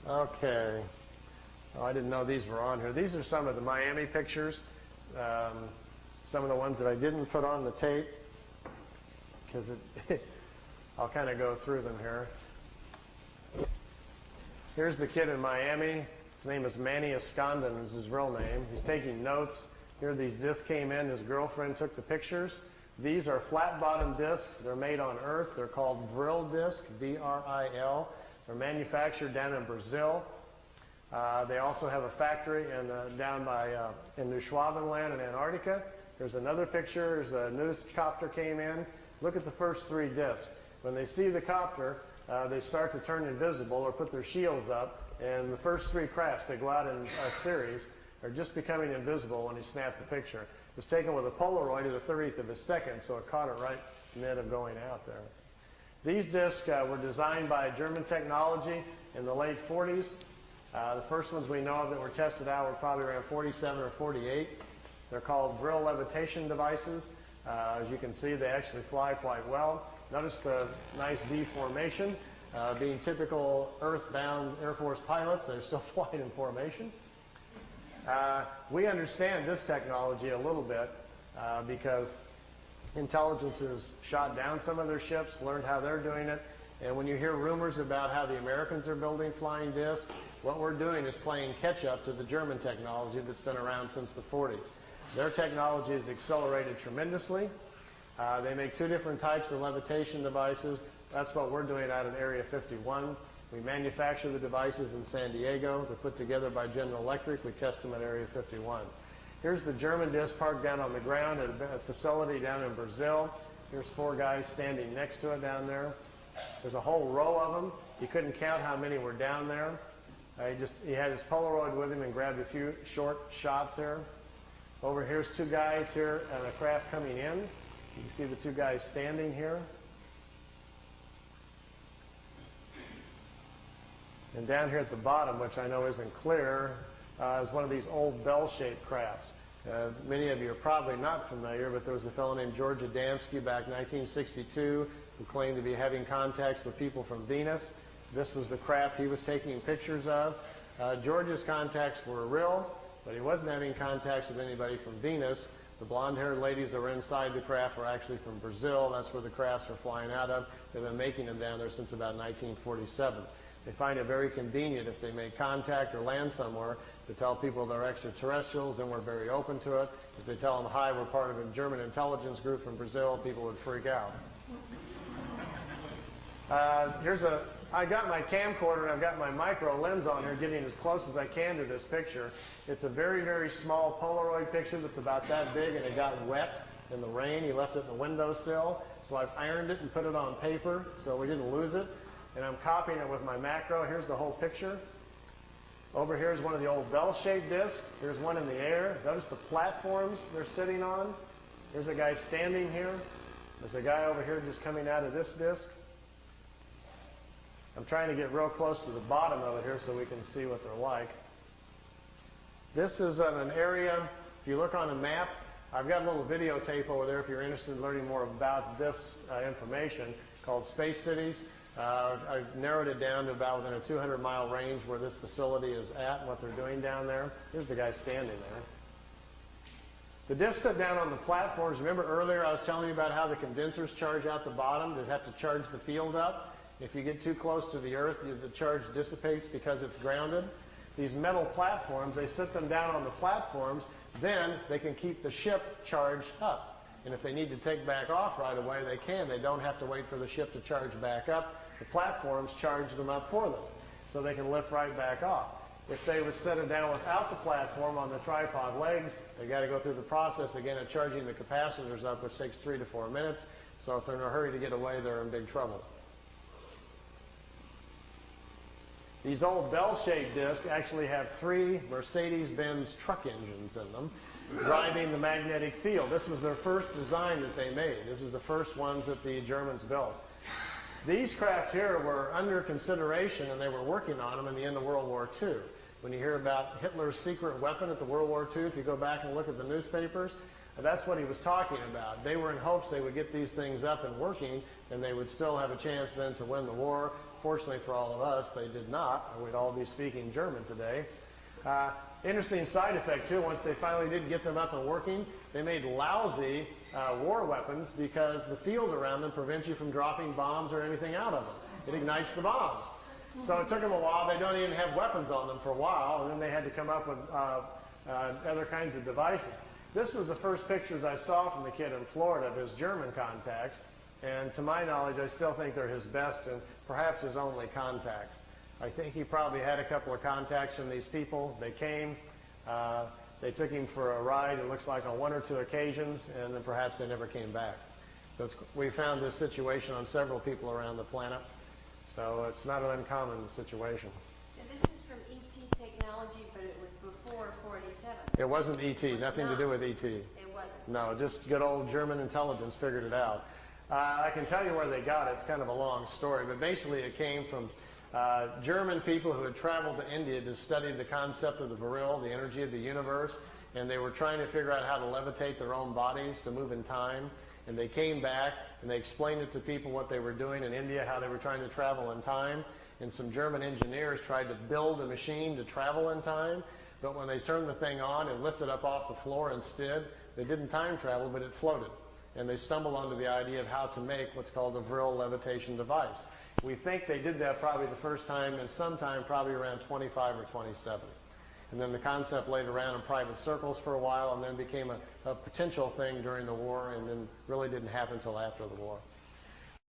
Okay. Oh, I didn't know these were on here. These are some of the Miami pictures. Some of the ones that I didn't put on the tape because I'll kind of go through them here. Here's the kid in Miami. His name is Manny Escondon is his real name. He's taking notes. Here these discs came in. His girlfriend took the pictures. These are flat-bottom discs. They're made on Earth. They're called Vril discs, V-R-I-L. They're manufactured down in Brazil. They also have a factory down by in New Schwabenland in Antarctica. There's another picture. There's a news copter came in. Look at the first three discs. When they see the copter, they start to turn invisible or put their shields up. And the first three crafts, they go out in a series, are just becoming invisible when he snapped the picture. It was taken with a Polaroid at a 30th of a second, so it caught it right in the mid of going out there. These discs were designed by German technology in the late 40s. The first ones we know of that were tested out were probably around 47 or 48. They're called Vril levitation devices. As you can see, they actually fly quite well. Notice the nice V formation. Being typical earthbound Air Force pilots, they're still flying in formation. We understand this technology a little bit because intelligence has shot down some of their ships, learned how they're doing it. And when you hear rumors about how the Americans are building flying discs, what we're doing is playing catch-up to the German technology that's been around since the 40s. Their technology has accelerated tremendously. They make two different types of levitation devices. That's what we're doing out in Area 51. We manufacture the devices in San Diego. They're put together by General Electric. We test them at Area 51. Here's the German disc parked down on the ground at a facility down in Brazil. Here's four guys standing next to it down there. There's a whole row of them. He couldn't count how many were down there. He had his Polaroid with him and grabbed a few short shots there. Over here's two guys here and a craft coming in. You can see the two guys standing here. And down here at the bottom, which I know isn't clear, is one of these old bell-shaped crafts. Many of you are probably not familiar, but there was a fellow named George Adamski back in 1962 who claimed to be having contacts with people from Venus. This was the craft he was taking pictures of. George's contacts were real, but he wasn't having contacts with anybody from Venus. The blonde-haired ladies that were inside the craft were actually from Brazil. That's where the crafts were flying out of. They've been making them down there since about 1947. They find it very convenient if they make contact or land somewhere to tell people they're extraterrestrials, and we're very open to it. If they tell them, hi, we're part of a German intelligence group from Brazil, people would freak out. I got my camcorder and I've got my micro lens on here getting as close as I can to this picture. It's a very, very small Polaroid picture that's about that big, and it got wet in the rain. He left it in the windowsill, so I've ironed it and put it on paper so we didn't lose it. And I'm copying it with my macro. Here's the whole picture. Over here is one of the old bell-shaped discs. Here's one in the air. Notice the platforms they're sitting on. There's a guy standing here. There's a guy over here just coming out of this disc. I'm trying to get real close to the bottom of it here so we can see what they're like. This is an area, if you look on a map, I've got a little videotape over there if you're interested in learning more about this information called Space Cities. I've narrowed it down to about within a 200-mile range where this facility is at and what they're doing down there. Here's the guy standing there. The discs sit down on the platforms. Remember earlier I was telling you about how the condensers charge out the bottom to have to charge the field up? If you get too close to the Earth, the charge dissipates because it's grounded. These metal platforms, they sit them down on the platforms, then they can keep the ship charged up. And if they need to take back off right away, they can. They don't have to wait for the ship to charge back up. The platforms charge them up for them, so they can lift right back off. If they would set it down without the platform on the tripod legs, they got to go through the process again of charging the capacitors up, which takes 3 to 4 minutes. So if they're in a hurry to get away, they're in big trouble. These old bell-shaped discs actually have 3 Mercedes-Benz truck engines in them, driving the magnetic field. This was their first design that they made. This is the first ones that the Germans built. These craft here were under consideration, and they were working on them in the end of World War II. When you hear about Hitler's secret weapon at the World War II, if you go back and look at the newspapers, that's what he was talking about. They were in hopes they would get these things up and working, and they would still have a chance then to win the war. fortunately for all of us, they did not, or we'd all be speaking German today. Interesting side effect, too, once they finally did get them up and working, they made lousy war weapons because the field around them prevents you from dropping bombs or anything out of them. It ignites the bombs. So it took them a while. They don't even have weapons on them for a while, and then they had to come up with other kinds of devices. This was the first pictures I saw from the kid in Florida of his German contacts, and to my knowledge, I still think they're his best and perhaps his only contacts. I think he probably had a couple of contacts from these people. They came, they took him for a ride, it looks like on 1 or 2 occasions, and then perhaps they never came back. So we found this situation on several people around the planet, so it's not an uncommon situation. And this is from ET technology, but it was before 47. It wasn't ET, nothing to do with ET. It wasn't. No, just good old German intelligence figured it out. I can tell you where they got it. It's kind of a long story, but basically it came from German people who had traveled to India to study the concept of the Vril, the energy of the universe, and they were trying to figure out how to levitate their own bodies to move in time. And they came back and they explained it to people what they were doing in India, how they were trying to travel in time. And some German engineers tried to build a machine to travel in time, but when they turned the thing on and lifted up off the floor instead, they didn't time travel, but it floated. And they stumbled onto the idea of how to make what's called a Vril levitation device. We think they did that probably the first time and sometime probably around 25 or 27. And then the concept laid around in private circles for a while and then became a potential thing during the war and then really didn't happen until after the war.